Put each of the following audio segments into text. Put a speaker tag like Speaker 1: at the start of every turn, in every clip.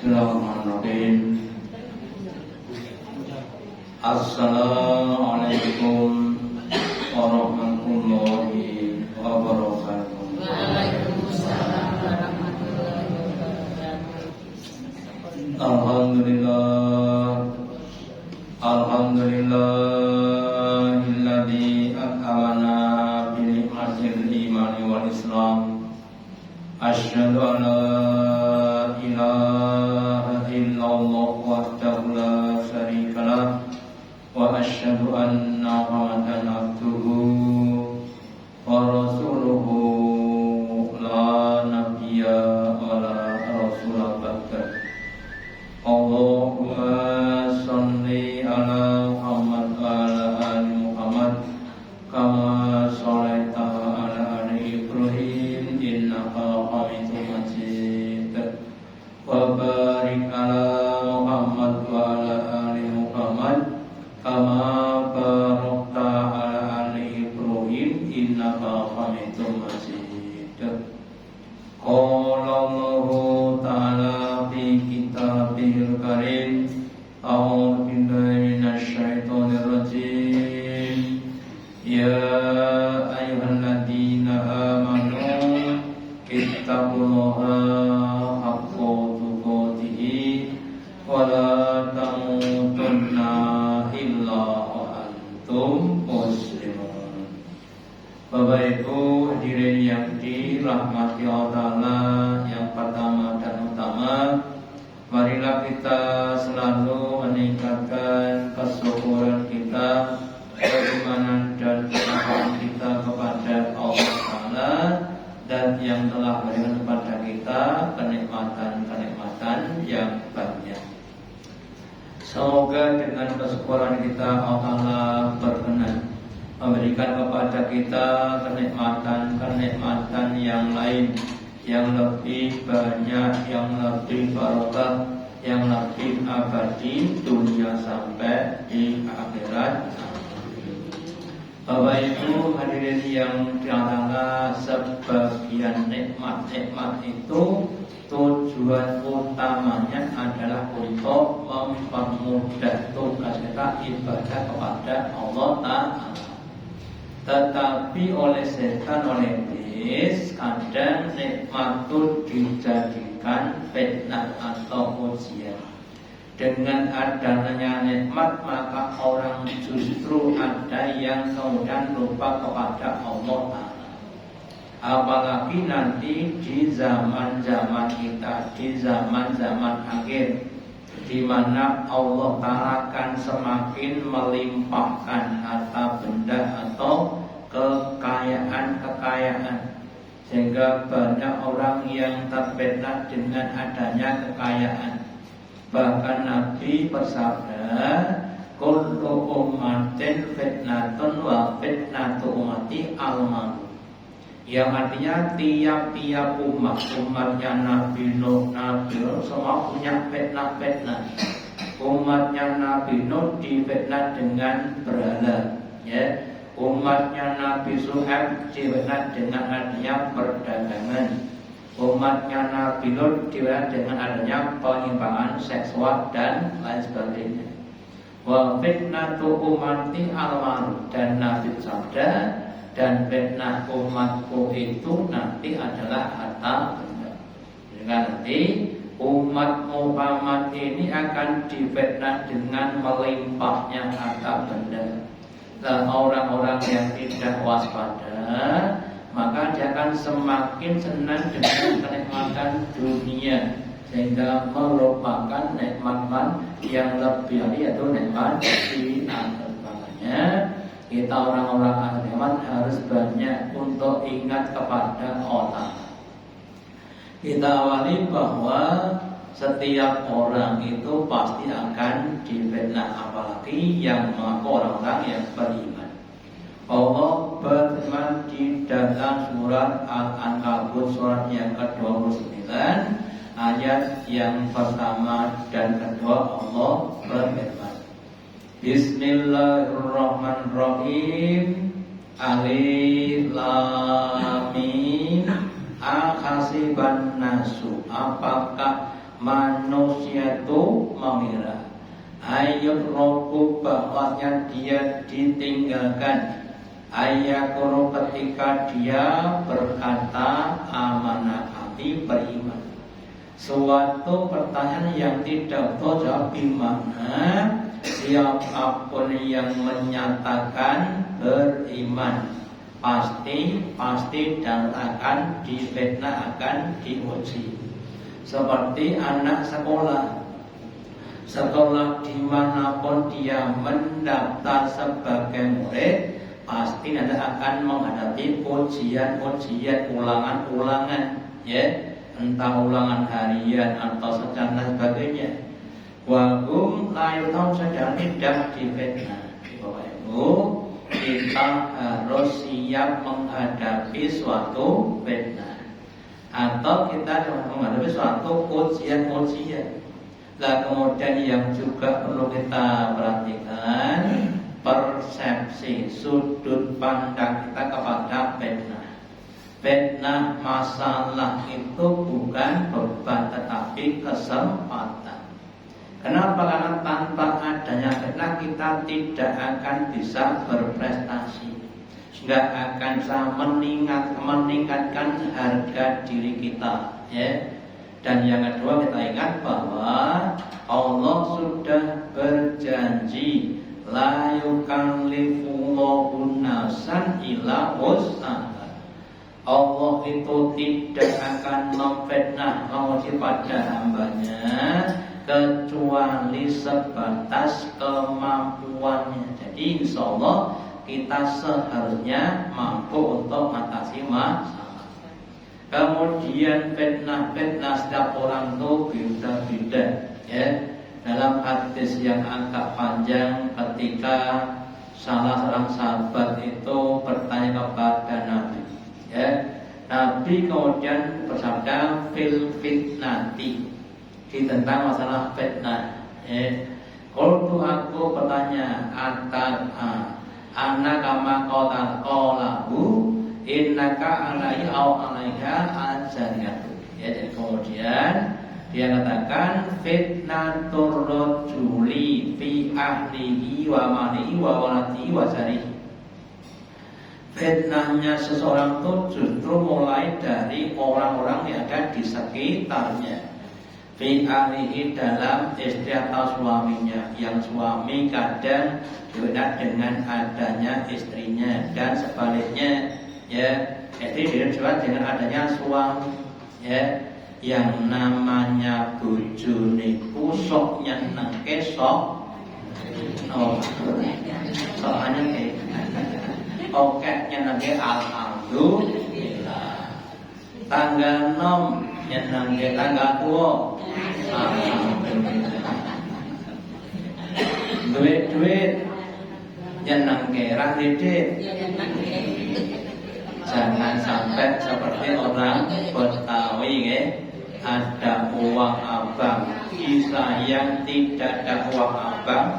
Speaker 1: Bismillahirrahmanirrahim. Assalamualaikum warahmatullahi wabarakatuh.
Speaker 2: Waalaikumsalam warahmatullahi wabarakatuh.
Speaker 1: Alhamdulillahilladzi akramana bi ni'matil imani wal islam. Asyhadu an la ilaha illallah wahdahu la syarikalah wa asyhadu anna Muhammadan abduhu wa rasuluhu la nabiyya wa la rasula ba'da. Allahumma shalli ala Muhammad wa ala ali Muhammad kama shallaita ala ali Ibrahim innaka Hamidum Majid. Wa barik ala Muhammad wa ala ali Muhammad kama barakta ala ali Ibrahim innaka Hamidum Majid. Qala Allahu ta'ala fi kitabihil karim. A'udzu billahi minasy syaithanir rajim. Ya ayyuhalladzina amanu ittaqullaha haqqa tuqatih wa la tamutunna illa wa antum muslimun. Bapak Ibu hadirin yang dirahmati Allah, yang pertama dan utama, marilah kita selalu meningkatkan kesyukuran kita, keimanan dan ketakwaan kita kepada Allah Ta'ala, dan yang telah memberikan kepada kita kenikmatan-kenikmatan yang banyak. Semoga dengan kesyukuran kita Allah Ta'ala berkenan memberikan kepada kita kenikmatan-kenikmatan yang lain, yang lebih banyak, yang lebih barokah, yang lebih abadi dunia sampai di akhirat. Bapak Ibu hadirin yang dirahmati, sebagian nikmat-nikmat itu tujuan utamanya adalah untuk mempermudah tugas kita ibadah kepada Allah Ta'ala. Tetapi oleh setan, oleh iblis, kadang nikmat itu dijadikan fitnah atau ujian. Dengan adanya nikmat, maka orang justru ada yang kemudian lupa kepada Allah Ta'ala. Apalagi nanti di zaman-zaman kita, di zaman-zaman akhir, di mana Allah Ta'ala akan semakin melimpahkan harta benda atau kekayaan-kekayaan, sehingga banyak orang yang terfitnah dengan adanya kekayaan. Bahkan Nabi bersabda, kullu ummatin fitnatun wa fitnatu ummati al-mal. Yang artinya tiap-tiap umatnya Nabi Nuh, semua punya fitnah-fitnah. Umatnya Nabi Nuh difitnah dengan berhala, ya. Umatnya Nabi Shu'aib difitnah dengan adanya perdagangan. Umatnya Nabi Lut difitnah dengan adanya penyimpangan seksual dan lain sebagainya. Wa fitnatu ummati al-mal, dan Nabi bersabda, dan fitnah umatku itu nanti adalah harta benda. Dengan nanti umat Muhammad ini akan difitnah dengan melimpahnya harta benda. Dan orang-orang yang tidak waspada, maka dia akan semakin senang dengan kenikmatan dunia, sehingga melupakan nikmat yang lebih, yaitu nikmat di akhirat. Makanya kita orang-orang agama harus banyak untuk ingat kepada Allah. Kita awali bahwa setiap orang itu pasti akan difitnah, apalagi yang mengaku orang-orang yang beriman. Allah berfirman di dalam surat Al-Ankabut surat yang ke-29 ayat yang pertama dan kedua. Allah berfirman, Bismillahirrahmanirrahim. Alif Lam Mim. Akhasiban nasu, apakah manusia itu mengira ayat roku bahwasanya dia ditinggalkan, ayakuru ketika dia berkata amanah kami beriman. Suatu pertanyaan yang tidak terjawab, dimana siapapun yang menyatakan beriman pasti dan akan difitnah, akan diuji. Seperti anak sekolah dimanapun dia mendaftar sebagai murid, pasti nanti akan menghadapi ujian-ujian, ulangan-ulangan, ya, entah ulangan harian atau secara sebagainya. Wahum layutam sedang tidak difitnah. Bapak Ibu, kita harus siap menghadapi suatu fitnah atau kita menghadapi suatu ujian-ujian. Nah, kemudian yang juga perlu kita perhatikan, persepsi sudut pandang kita kepada fitnah. Fitnah masalah itu bukan beban tetapi kesempatan. Kenapa? Karena tanpa adanya fitnah kita tidak akan bisa berprestasi, tidak akan bisa meningkatkan harga diri kita, ya. Dan yang kedua, kita ingat bahwa Allah sudah berjanji la yukallifullahu nafsan illa wus'aha. Allah itu tidak akan memfitnah menguji pada hambanya kecuali sebatas kemampuannya. Jadi insya Allah kita seharusnya mampu untuk mengatasi masalah. Kemudian fitnah setiap orang itu beda-beda, ya. Dalam hadis yang agak panjang, ketika salah seorang sahabat itu bertanya kepada Nabi, ya, Nabi kemudian bersabda fil fitnati, tentang masalah fitnah, ya. Kalau aku bertanya anak kama qalahu innaka alaihi au alaiha ajariyatu, ya. Jadi kemudian dia katakan fitnatur rajuli fi ahlihi wa malihi wa waladihi wa jarihi. Fitnahnya seseorang itu justru mulai dari orang-orang yang ada di sekitarnya. Fi ahlihi, dalam istri atau suaminya, yang suami kadang tidak dengan adanya istrinya, dan sebaliknya, ya, istri juga dengan adanya suami, ya. Yang namanya bojo niku sok nyenengke sok soalnya oke nyenengke alhamdulillah. Tangga nom nyenengke tangga tuwa alhamdulillah. Duit nyenengke ra didik. Jangan sampai seperti orang Betawi, ya. Ada uang abang, kisah yang tidak ada uang abang,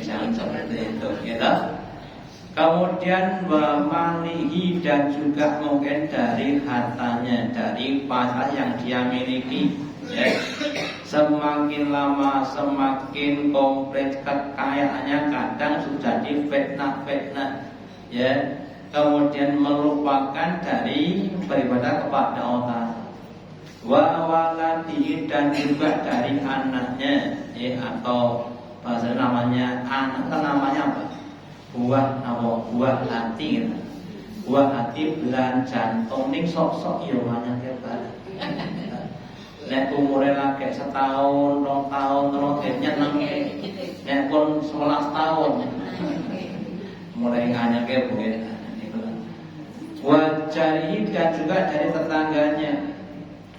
Speaker 1: jangan seperti itu, gitu. Kemudian wamalihi, dan juga mungkin dari hartanya, dari pasar yang dia miliki, ya. Semakin lama semakin komplit kekayaannya, kadang sudah di fitnah, ya. Kemudian melupakan dari beribadah kepada Allah. Wa waladihi, dan juga dari anaknya, ya, atau bahasa namanya anak, namanya apa? Buah hati, gitu. Buah hati belan jantung ning sok-sok yo hanya kita. Nek umure lagi setahun, 2 tahun, terus nyeneng. Nek pun 11 tahun. Mulai nganyake bukan. Wajari, dan juga dari tetangganya,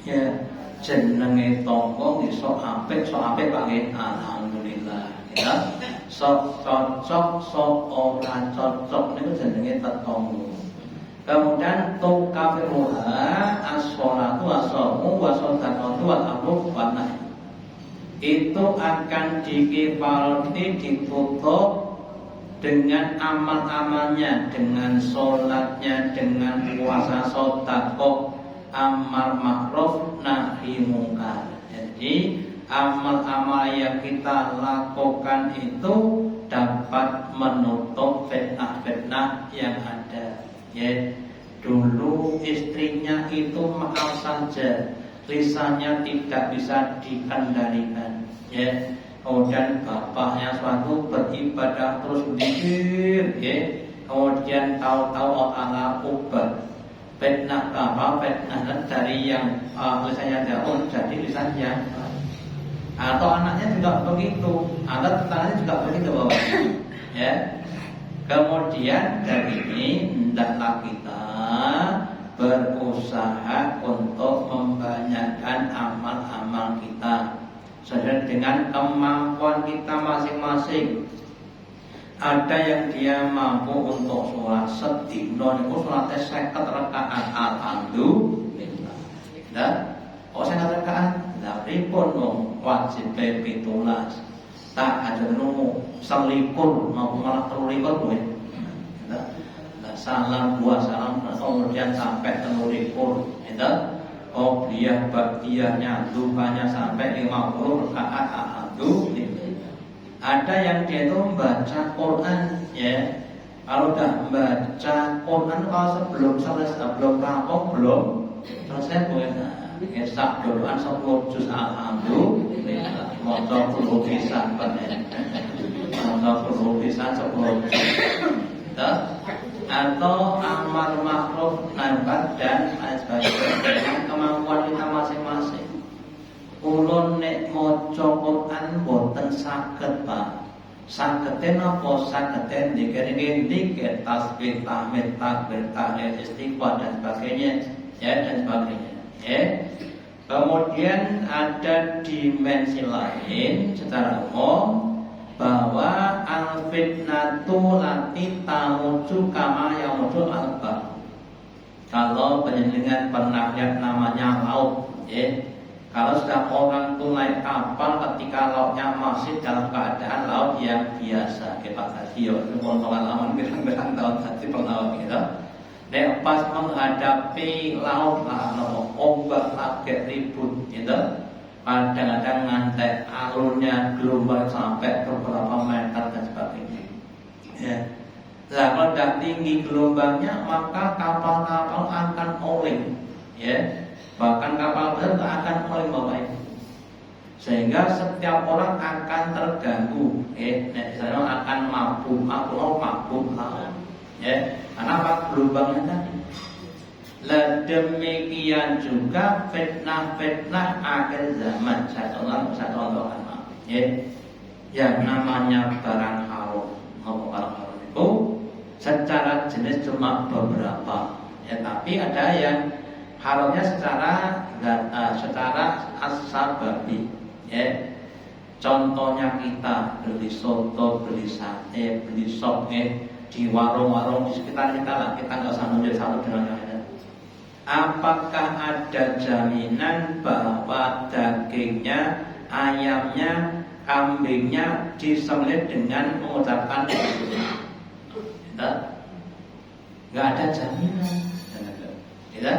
Speaker 1: ya. Jenenge tonggo sok apik Pak, alhamdulillah, ya. Sok cocok, sok ora cocok niku jenenge tetangga. Kemudian tu kafiruha as-sholatu was-shamu was-shadaqatu wal-amru wan-nahy. Itu akan dikifalati, ditutup dengan amal-amalnya, dengan sholatnya, dengan puasa, sedekah, amar ma'ruf nahi mungkar. Jadi amal-amal yang kita lakukan itu dapat menutup fitnah-fitnah yang ada. Ya, dulu istrinya itu maaf saja, lisannya tidak bisa dikendalikan. Ya, kemudian bapaknya suatu beribadah terus berzikir, ya. Kemudian tahu-tahu Allah ubah fitnah dari yang lisannya jauh jadi lisan yang atau anaknya juga begitu, atau tetangganya juga begitu Bapak. Ya. Kemudian dari ini hendaklah kita berusaha untuk membanyakkan amal-amal kita sesuai dengan kemampuan kita masing-masing. Ada yang dia mampu untuk sholat sedina niku sholatnya 50 rakaat, alhamdulillah. Nah, kok 50 rakaat? Lah pripun wong wajib 17. Tak ada nunggu selikur maupun malah 23 kowe. Nah, salam dua salam kemudian sampai 23. Itu qobliyah ba'diyahnya duhanya sampai 50 rakaat, alhamdulillah. Ada yang dia itu membaca Quran, ya. Kalau udah membaca Quran, kalau sebelum selesai, belum rampung, belum selesai bukan? Sak duluan 10 juz alhamdulillah. Motor perlu bisa, motor perlu bisa 10 juz. Atau amar ma'ruf nahi dan lain sebagainya dengan kemampuan kita masing-masing. Ulun nek maca Quran boten saged, Pak. Sagede napa? Sagede dikir tasbih, tahmid, takbir, tahlil, istighfar dan sebagainya, ya dan sebagainya. Ya. Kemudian ada dimensi lain secara umum bahwa al-fitnatu lati tamuju kama yamuju al-bahr. Kalau penjenengan pernah lihat namanya laut, ya. Kalau sudah orang itu naik kapal ketika lautnya masih dalam keadaan laut yang biasa, kayak Pak Tasio, itu pengalaman berang-berang tahun tadi pengalaman gitu. Nek pas menghadapi laut lah, ombak lagi ribut, gitu. Kadang-kadang ngantek alurnya gelombang sampai beberapa meter dan sebagainya. Ya. Nah, kalau tidak tinggi gelombangnya, maka kapal-kapal akan oleng, ya. Bahkan kapal besar akan oleh Bapak Ibu. Sehingga setiap orang akan terganggu, misalnya akan mabuk laut. Ya, karena apa? Gelombangnya tadi. Lah demikian juga fitnah-fitnah akhir zaman. Saya contohkan, ya. Yang namanya barang haram, barang haram itu secara jenis cuma beberapa, ya, tapi ada yang haramnya secara as-sababi, ya. Contohnya kita beli soto, beli sate, beli sop, di warung-warung di sekitar kita lah. Kita nggak usah nunjuk satu dengan yang lain. Apakah ada jaminan bahwa dagingnya, ayamnya, kambingnya disembelih dengan mengucapkan nggak ada jaminan, ya.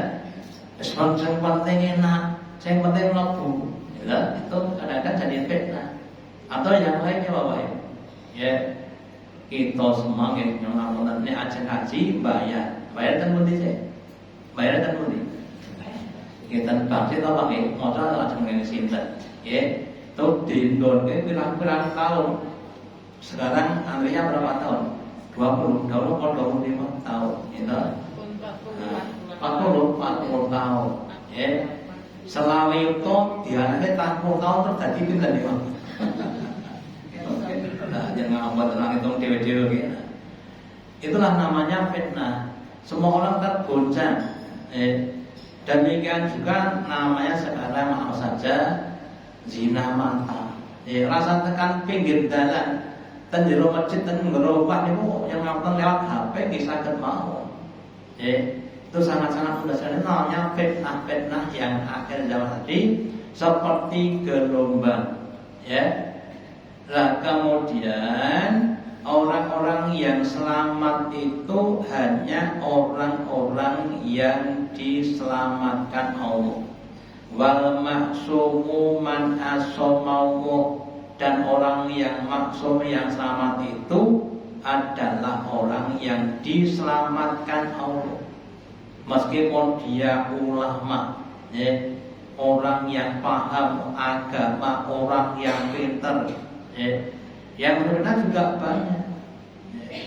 Speaker 1: Yang penting enak, yang penting lebu, ya, itu kadang-kadang jadi fitnah. Atau yang lainnya Bapak Ibu, ya, kita semua yang ngelakukan ini ajeng haji bayar kan budi sih, bayar kan budi. Kita bangsa atau bang, modal ajeng ini sinten, ya, itu dindon ke pirang-pirang tahun. Sekarang antrinya berapa tahun? 20, dahulu 25 tahun, gitu. 40 tahun, ya. Selawi itu dianaknya 40 tahun terus jadi pindah di mana? Nah, jangan ngomong tentang itu dewe-dewe gitu. Itulah namanya fitnah. Semua orang tergoncang. Demikian juga namanya sekarang maaf saja zina mata. Rasa tekan pinggir jalan, ten jero masjid ten ngerubah niku yang ngapten lewat HP nggih saged mawon. Itu sangat-sangat mudah sekali. Namanya fitnah-fitnah yang akhir zaman tadi seperti gelombang, ya. Nah kemudian orang-orang yang selamat itu hanya orang-orang yang diselamatkan Allah. Wal maksumu man asomawu, dan orang yang maksum yang selamat itu adalah orang yang diselamatkan Allah. Meskipun dia ulama, ya, orang yang paham agama, orang yang pintar, ya, yang benar juga banyak, ya,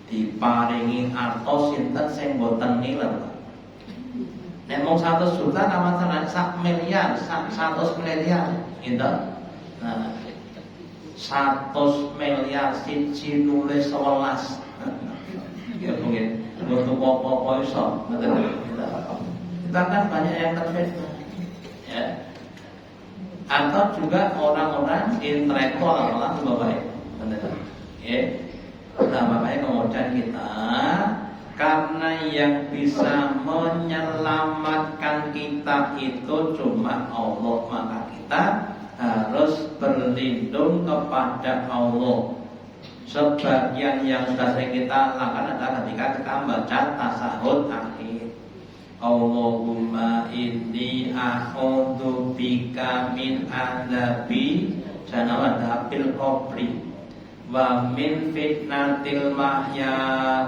Speaker 1: diparingi artos sinten sing boten niler. Nek mung 100 juta nama tenan 1 miliar, 100 miliar, gitu. Nah, 100 miliar siji nulis 11. Ya mungkin untuk apa-apa iso, betul. Kita kan banyak yang terfitnah. Ya. Atau juga orang-orang intelektual lah Bapak. Betul. Ya. Nah, makanya kemudian kita karena yang bisa menyelamatkan kita itu cuma Allah, maka kita harus berlindung kepada Allah. Sebagian yang sudah sering kita lakukan adalah ketika kita membaca tasahud akhir. Allahumma inni a'udzu bika min adzabi jahannam qabri wa min fitnatil mahya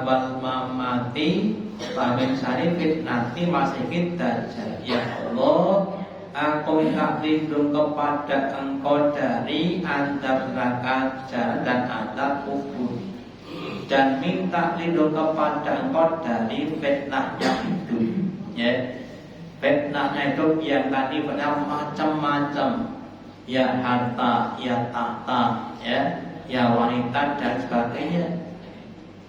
Speaker 1: wal mamati wa min syarri fitnati masiihid dajjal. Ya Allah, aku minta lindung kepada Engkau dari azab neraka dan azab kubur, dan minta lindung kepada Engkau dari fitnahnya hidup. Ya, fitnahnya hidup yang tadi benar macam-macam. Ya harta, ya tahta, ya wanita dan sebagainya.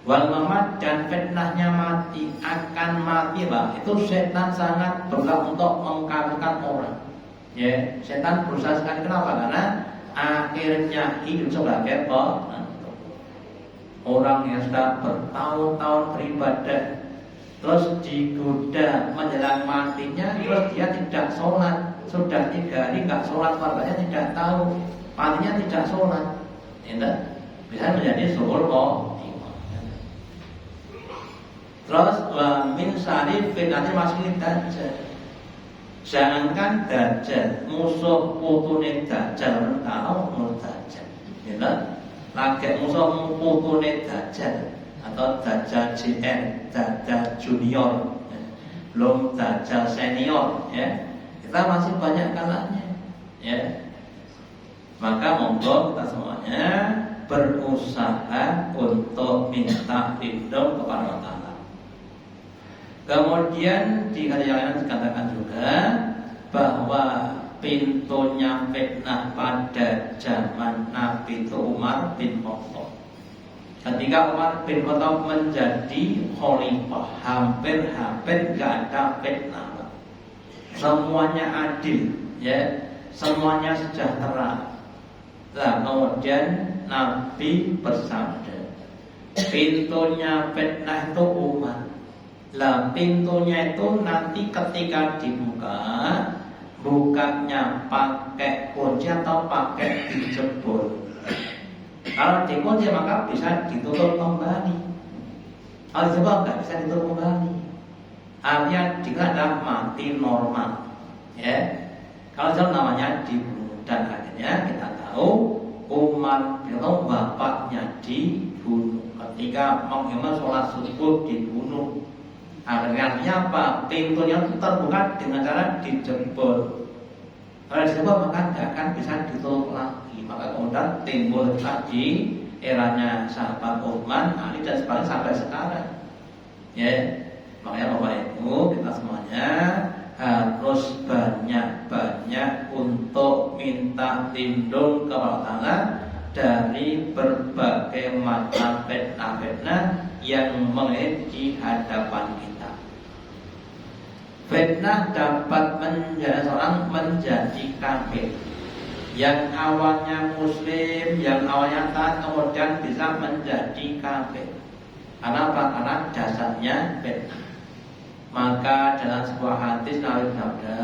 Speaker 1: Wal mamat, dan fitnahnya mati, akan mati, Pak. Itu setan sangat berusaha untuk mengkafirkan orang. Ya, setan berusaha sekali. Kenapa? Karena akhirnya hidup sebagai orang yang sudah bertahun-tahun beribadah, terus digoda menjelang matinya, terus dia tidak sholat. Sudah 3 hari nggak sholat, warganya tidak tahu, matinya tidak sholat. Ini bisa menjadi suhul terus min syarri fitnati masiihid dajjal. Jangankan dajjal, musuh putune dajjal kalau murtadjal. Ya, lagi musuh putune dajjal atau dajjal JN, dajjal junior, belum dajjal senior, ya. Kita masih banyak kalahnya, ya. Maka monggo kita semuanya berusaha untuk minta lindung kepada Allah. Kemudian di hadis yang lain dikatakan juga bahwa pintunya fitnah pada zaman Nabi itu Umar bin Khattab. Ketika Umar bin Khattab menjadi khalifah, hampir gak ada fitnah. Semuanya adil, ya, semuanya sejahtera. Nah, kemudian Nabi bersabda, pintunya fitnah itu Umar. Lah, pintunya itu nanti ketika dibuka, bukanya pakai kunci atau pakai dijebol. Kalau dikunci maka bisa ditutup kembali. Kalau dijebol nggak bisa ditutup kembali. Artinya jika ada mati normal, ya. Kalau jauh namanya dibunuh, dan akhirnya kita tahu Umar bin Khattab bapaknya dibunuh ketika mengimam sholat subuh, dibunuh. Artinya apa? Pintunya itu terbuka dengan cara dijebol. Kalau dijebol maka tidak akan bisa ditutup lagi. Maka kemudian timbul lagi eranya sahabat Utsman, Ali dan sebagainya sampai sekarang. Ya, makanya Bapak Ibu, kita semuanya harus banyak-banyak untuk minta lindung kepada Allah dari berbagai macam fitnah-fitnah yang mengenai di hadapan kita. Fitnah dapat menjadi seorang menjadi kafir. Yang awalnya muslim, yang awalnya taat, kemudian bisa menjadi kafir. Karena apa? Karena dasarnya fitnah. Maka dalam sebuah hadis Nabi bersabda,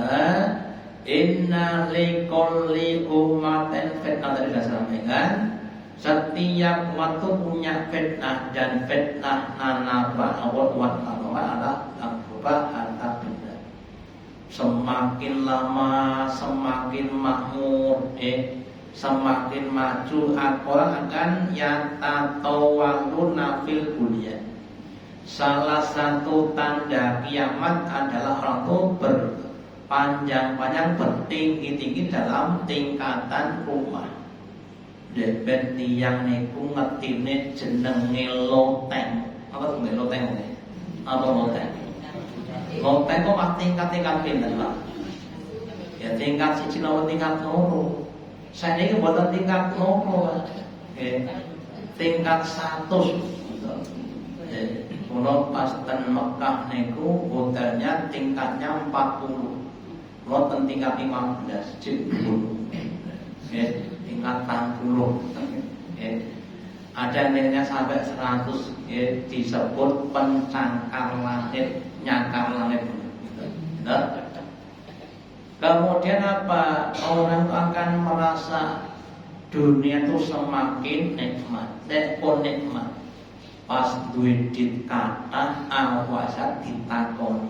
Speaker 1: inna likulli ummatin fitnah, tadi sudah sampaikan, Setiap waktu punya fitnah, dan fitnah nanaba awat adalah berupa harta benda. Semakin lama semakin makmur, semakin maju orang akan yatatawalluna fil bunyan. Salah satu tanda kiamat adalah orang itu berpanjang-panjang, bertinggi-tinggi dalam tingkatan rumah. Debet tiyang niku ngetine jenenge loteng. Apa tuh loteng ini? Apa loteng? Loteng kok mah tingkat-tingkat pinten, Pak? Ya tingkat siji lawan tingkat loro. Saya ini buatan tingkat loro, Pak. Tingkat 100. Kalau pas ten Mekah niku hotelnya tingkatnya 40. Kalau ten tingkat 15 jebul. Tingkat 40. Ada nilainya sampai 100, disebut pencangkar langit, nyangkar langit. Kemudian apa? Orang akan merasa dunia itu semakin nikmat, pun nikmat. Pas duit kata awasat ditakon,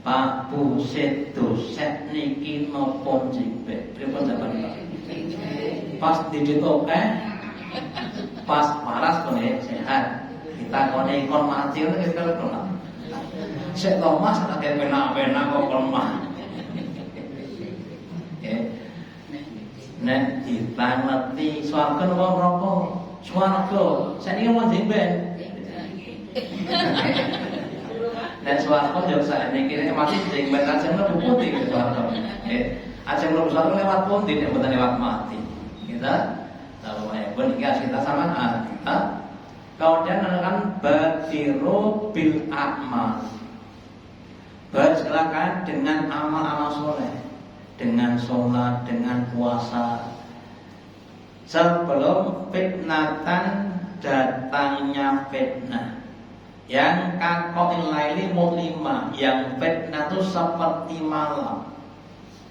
Speaker 1: Pak Buset doset niki nopon jibet. Pripun jawaban Pak? Pas didit oke, pas paras pun sehat. Ditakoni kon mati itu kita kenal. Sek Thomas lagi pena-pena kok kon mati. Nek ditangleti swarga napa neraka? Swarga. Saniki wong jemben. Nek swarga yo sakniki nek mati jemben ajeng mlebu putih ke swarga. Ajeng mlebu swarga lewat pundi nek mboten lewat mati. Kita tahu ya, pun kita samaan. Kemudian akan badiru bil amal. Bersilakan dengan amal-amal soleh, dengan sholat, dengan puasa. Sebelum fitnatan datangnya fitnah. Yang kakoil laili mutlima, yang fitnah itu seperti malam.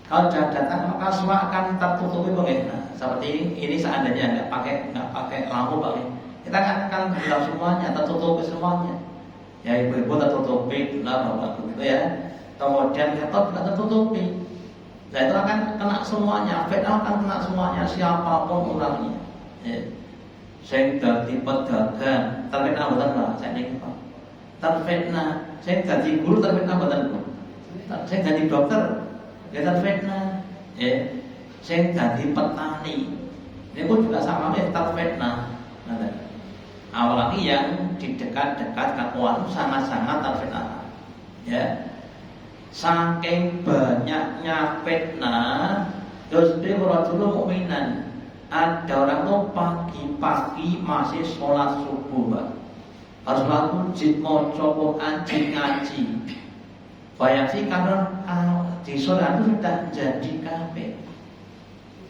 Speaker 1: Kalau sudah datang maka semua akan tertutupi pengenah. Seperti ini seandainya nggak pakai lampu pakai, kita akan gelap semuanya, tertutupi semuanya. Ya ibu-ibu tertutupi, gelap bapak gitu ya. Kemudian laptop tidak tertutupi. Nah itu akan kena semuanya, fitnah akan kena semuanya, siapapun orangnya. Saya dadi pedagang, terfitnah betul nggak? Saya ini Pak. Terfitnah. Saya jadi guru, terfitnah betul nggak? Saya jadi dokter, ya terfitnah. Saya jadi petani, ini pun juga sama terfitnah. Apalagi yang di dekat-dekat kekuatan sangat-sangat terfitnah. Ya. Saking banyaknya fitnah, terus dia dulu mukminan. Ada orang tuh pagi-pagi masih sholat subuh, Pak. Harus sholat mau Quran, ngaji. Banyak sih karena di sholat itu sudah jadi kafir.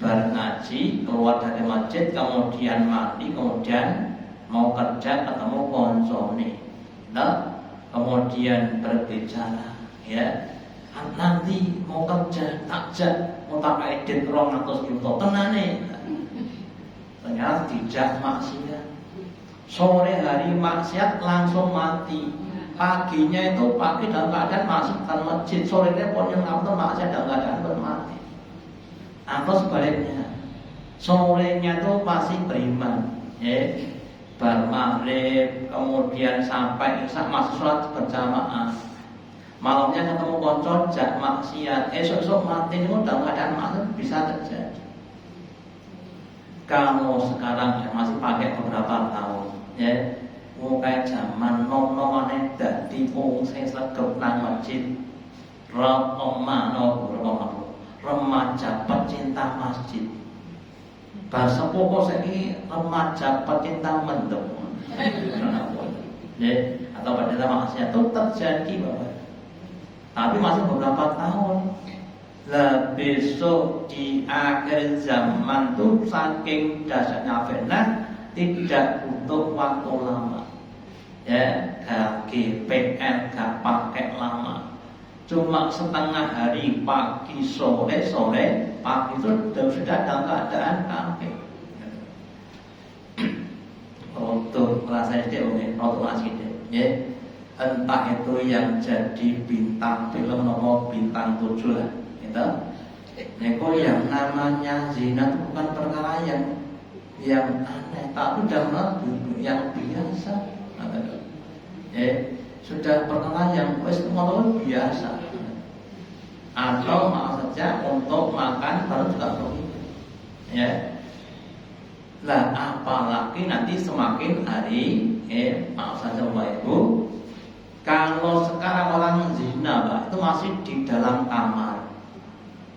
Speaker 1: Bar ngaji, keluar dari masjid, kemudian mandi, kemudian mau kerja ketemu konsone. Nah, kemudian berbicara, ya. Nanti mau kerja, takjak, mau tak edit 200 juta, tenane. Ternyata tidak maksiat. Sore hari maksiat langsung mati. Paginya itu pagi dalam keadaan masuk ke masjid, sorenya pun yang ngapain maksiat dalam keadaan bermati. Atau sebaliknya, sorenya itu masih beriman, ya. Bar maghrib, kemudian sampai isya masih sholat berjamaah. Malamnya ketemu konco jak maksiat, esok mati itu dalam keadaan maksiat bisa terjadi. Kalau sekarang ya masih pakai beberapa tahun, ya, kayak zaman nom-nomane dadi wong sing sregep nang masjid, remaja pecinta masjid. Bahasa pokok saiki remaja pecinta mendem. Ya, atau pecinta maksiat itu terjadi, Bapak. Tapi masih beberapa tahun. Lah besok di akhir zaman tuh saking dasarnya fitnah tidak butuh waktu lama. Ya, GPL gak pakai lama. Cuma setengah hari pagi sore pagi itu sudah dalam keadaan kafir. saya SD mungkin rotulasi deh, ya. Entah itu yang jadi bintang film nomor bintang 7 lah, gitu. Neko yang namanya zina itu bukan perkara yang aneh, tapi dalam yang biasa, ya. Sudah perkara yang biasa. Atau maksud saja untuk makan baru juga begitu, ya. Nah, apalagi nanti semakin hari, maaf saja Bapak Ibu, kalau sekarang orang zina, Pak, itu masih di dalam kamar,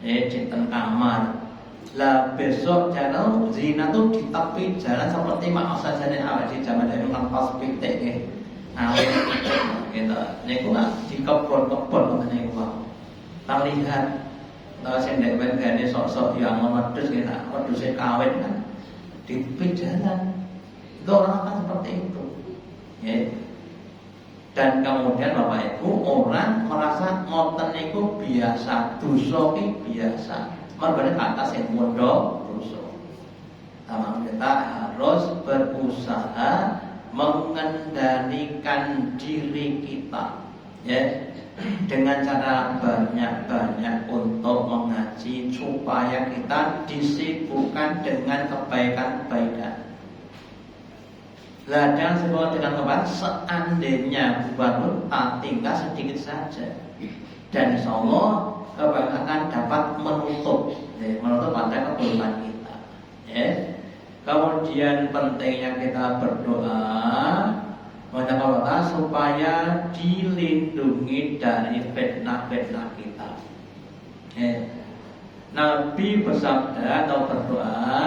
Speaker 1: di dalam kamar. Lah besok jalan zina tuh di tepi jalan seperti maaf saja nih awal di zaman dari pas pitik, awet pitik, gitu. Nih gua di kebun nih gua, terlihat sendek bengkene sok-sok yang medus gitu, medusnya kawin kan. Di tepi jalan itu orang akan seperti itu, ya. Dan kemudian Bapak Ibu orang merasa ngoten niku biasa, dosa ki biasa, mereka atas yang mondok dosa. Sama kita harus berusaha mengendalikan diri kita, ya, dengan cara banyak-banyak untuk mengaji supaya kita disibukkan dengan kebaikan-kebaikan. Lah jangan sibuk dengan kebaikan, seandainya baru tinggal sedikit saja, dan insya Allah kebaikan akan dapat menutup pada keburukan kita, ya. Kemudian pentingnya kita berdoa kepada Allah supaya dilindungi dari fitnah-fitnah kita. Nabi bersabda atau berdoa,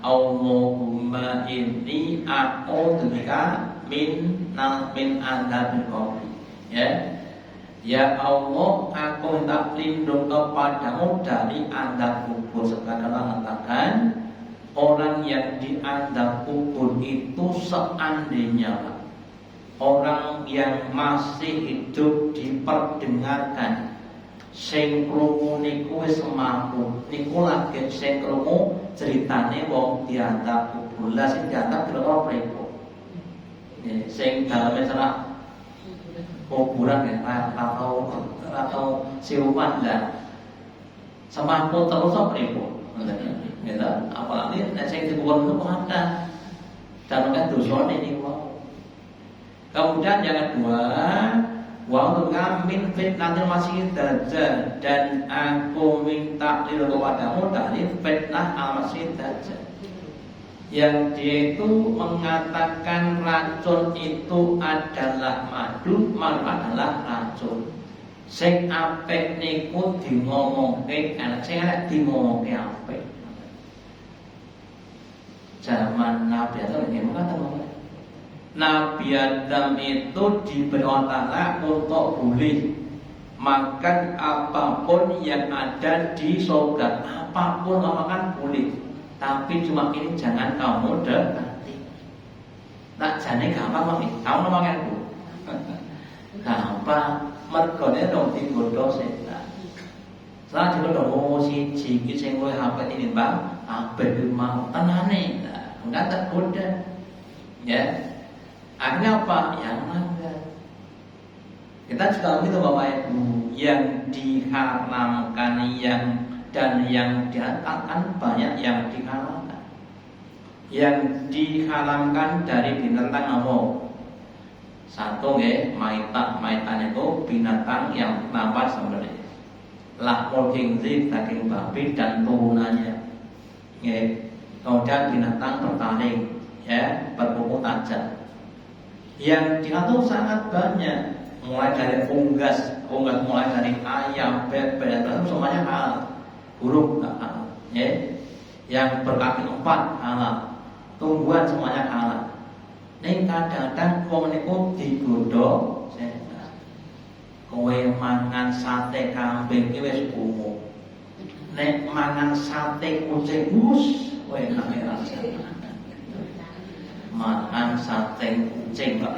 Speaker 1: Allahumma inni a'udzubika min adzabil qabr. Ya Allah, aku minta lindung kepadamu dari azab kubur. Sekarang mengatakan orang yang diazab kubur itu seandainya orang yang masih hidup diperdengarkan sing krungu niku wis mampu niku lagi sing krungu ceritane wong diazab kubur. Lah sing diazab kira-kira pripun? Sing daleme serak kuburan ya atau siuman lah semampu terus pripun? Gitu. Apalagi sing dikubur itu ada dan kan dosane niku. Kemudian yang kedua, wa min fitnatil masih dajjal, dan aku minta lindung kepadamu dari fitnah al-masih dajjal. Yang dia itu mengatakan racun itu adalah madu adalah racun. Sing apik niku dimomongke, anak sing elek dimomongke apik. Zaman Nabi Adam ini mengatakan Nabi Adam itu diberi Allah untuk boleh makan apapun yang ada di surga, apapun makan boleh, tapi cuma ini jangan kamu dekati. Tak jane gampang nih, kamu makan bu, gampang. Mergone dong digodho setan. Setelah digodho siji sing kowe HP ini bang, HP mau tenane, enggak tak goda, ya. Akhirnya apa? Yang langgar. Kita juga begitu Bapak Ibu, yang diharamkan dan yang diharamkan banyak yang diharamkan. Yang diharamkan dari binatang apa? Satu maitan itu binatang yang nampak sembelih. Lahmul khinzir, daging babi dan turunannya. Kemudian binatang bertaring, ya, berkuku tajam. Yang diatur sangat banyak, mulai dari unggas mulai dari ayam, bebek, dan semuanya halal. Burung halal, ya. Yang berkaki 4 halal. Tumbuhan semuanya halal. Ning kadang-kadang wong niku digodho setan. Kowe mangan sate kambing ki wis umum. Nek mangan sate kucing kowe enak rasane. Mangan sate kucing kok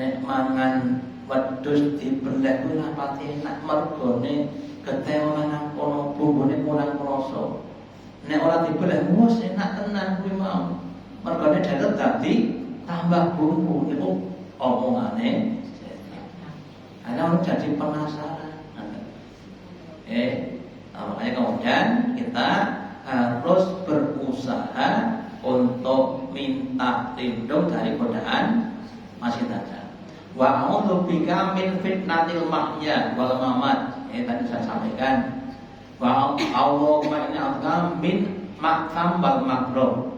Speaker 1: nek mangan wedhus dibelek kuwi lah pati enak mergone ketewa nang kono bumbune kurang krasa. Nek ora dibelek wis enak tenan kuwi mau. Mergane dhewe dadi tambah bumbu niku omongane setan. Ana orang jadi penasaran. Makanya kemudian kita harus berusaha untuk minta lindung dari godaan masih ada. Wa a'udzu bika min fitnatil mahya wal mamat. Tadi saya sampaikan. Wa Allahumma inni a'udzu min maksam wal makruh.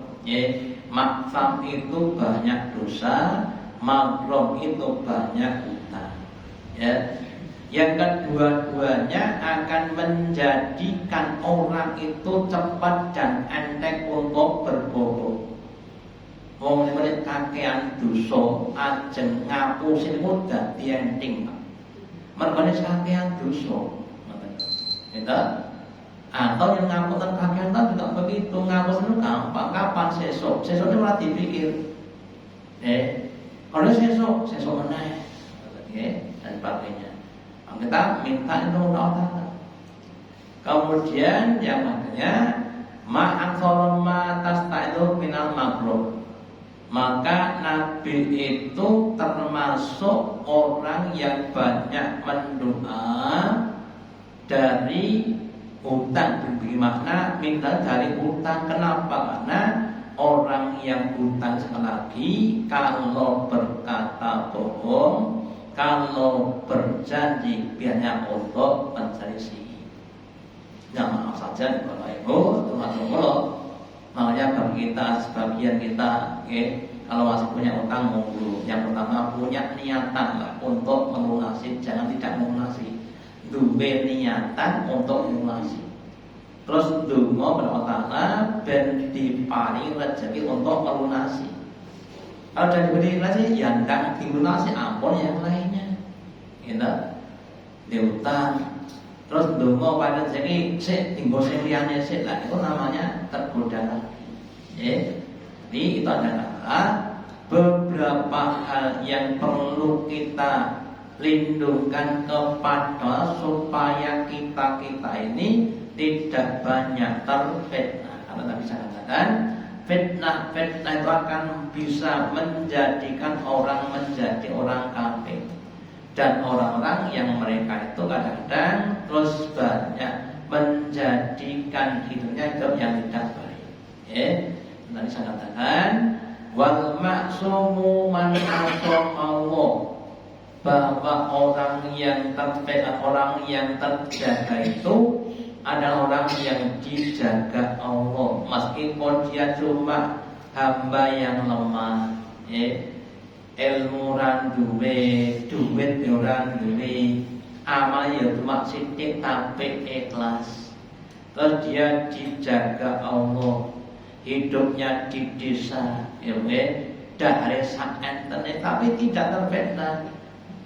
Speaker 1: Maksam itu banyak dosa, makruh itu banyak utang. Yang kedua-duanya akan menjadikan orang itu cepat dan enteng untuk berbohong. Wong meneh kakean dosa ajeng ngapusi niku dadi enteng. Mergane kakean dosa. Ngoten. Atau yang ngapunten kakean kan juga begitu, ngapus itu gampang. Kapan sesuk? Sesuk itu malah dipikir. Kalau sesuk meneh. Dan sebagainya. Kita minta itu Allah. Kemudian yang makanya ma'aksara ma tasta'idu minal makruh. Maka Nabi itu termasuk orang yang banyak mendoa dari hutang. Makna minta dari hutang. Kenapa? Karena orang yang hutang sekali lagi kalau berkata bohong, kalau berjanji biasanya untuk menselisih. Nah, maaf saja Bapak Ibu, teman-teman. Makanya bagi kita, sebagian kita, kalau masih punya utang monggo. Yang pertama punya niatan lah untuk melunasi, jangan tidak melunasi. Duwe niatan untuk melunasi. Terus donga kepada Allah ben diparingi rezeki untuk melunasi. Kalau dari berdiri ya ndang dilunasi ampun yang lainnya. Gitu. Diutang. Terus donga pada rezeki sik tinggal sing liyane sik lah itu namanya tergoda lagi. Jadi itu adalah beberapa hal yang perlu kita lindungkan kepada supaya kita ini tidak banyak terfitnah. Kalau tadi saya katakan fitnah itu akan bisa menjadikan orang menjadi orang kafir. Dan orang-orang yang mereka itu kadang-kadang terus banyak menjadikan hidupnya hidup yang tidak baik. Tadi saya katakan wal ma'sumu man Allah, bahwa orang yang terjaga itu adalah orang yang dijaga Allah, meskipun dia cuma hamba yang lemah. Ilmu ran duwe, duit ora duwe, amal ya cuma sithik tapi ikhlas. Terus dia dijaga Allah, hidupnya di desa, dari sak entene tapi tidak terfitnah.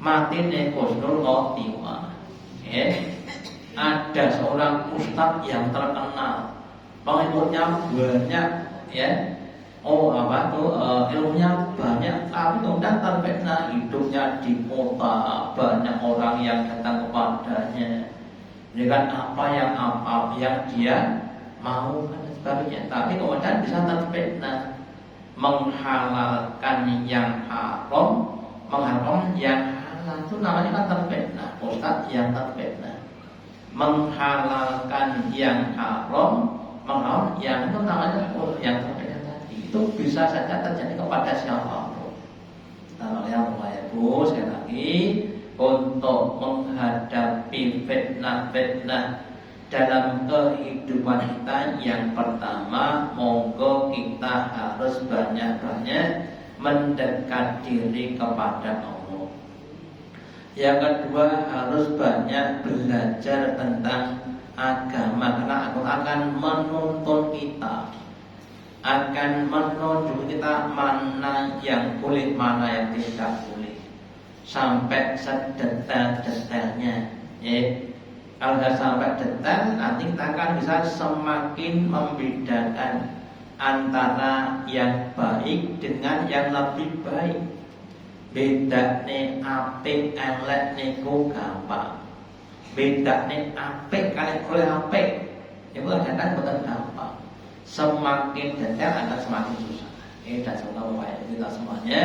Speaker 1: Matine Husnul Khotimah. Ada seorang ustadz yang terkenal, pengikutnya banyak, ilmunya banyak, tapi kemudian terfitnah, hidupnya di kota, banyak orang yang datang kepadanya dengan apa yang dia mau dan sebagainya, tapi kemudian bisa terfitnah, menghalalkan yang haram, mengharamkan yang halal, itu namanya kan terfitnah, ustadz yang terfitnah, menghalalkan yang haram, mengharamkan yang itu namanya yang terfitnah. Itu bisa saja terjadi kepada siapapun. Namanya Ibu sekali lagi untuk menghadapi fitnah-fitnah dalam kehidupan kita, yang pertama monggo kita harus banyak-banyak mendekat diri kepada Allah. Yang kedua harus banyak belajar tentang agama, karena aku akan menuntun kita, akan menunjuk kita mana yang boleh, mana yang tidak boleh, sampai sedetail-detailnya. Kalau sudah sampai detail, nanti kita akan bisa semakin membedakan antara yang baik dengan yang lebih baik. Bedane apik elek niku gampang. Bedane apik kali oleh apik, itu kadang-kadang bukan gampang. Semakin detail akan semakin susah. Dan semoga kita semuanya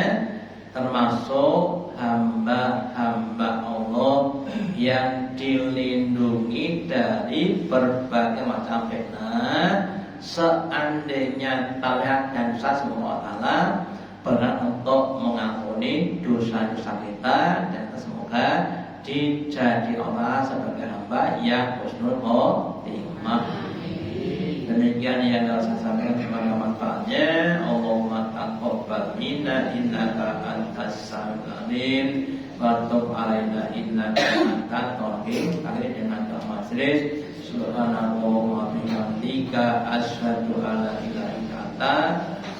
Speaker 1: termasuk hamba-hamba Allah yang dilindungi dari berbagai macam fitnah. Seandainya Ta'ala dan semoga Allah berat untuk mengampuni dosa-dosa kita, dan semoga dijadi Allah sebagai hamba yang husnul khotimah. Demikian yang saya sampaikan, semoga manfaatnya. Allahumma taqabbal minna innaka antas samiul alim wa tub alaina innaka antat tawwabur rahim. Dengan doa majelis, subhanallah wa bihamdika asyhadu an la ilaha illa anta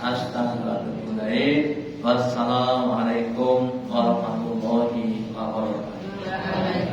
Speaker 1: astaghfiruka wa atubu ilaik. Wassalamualaikum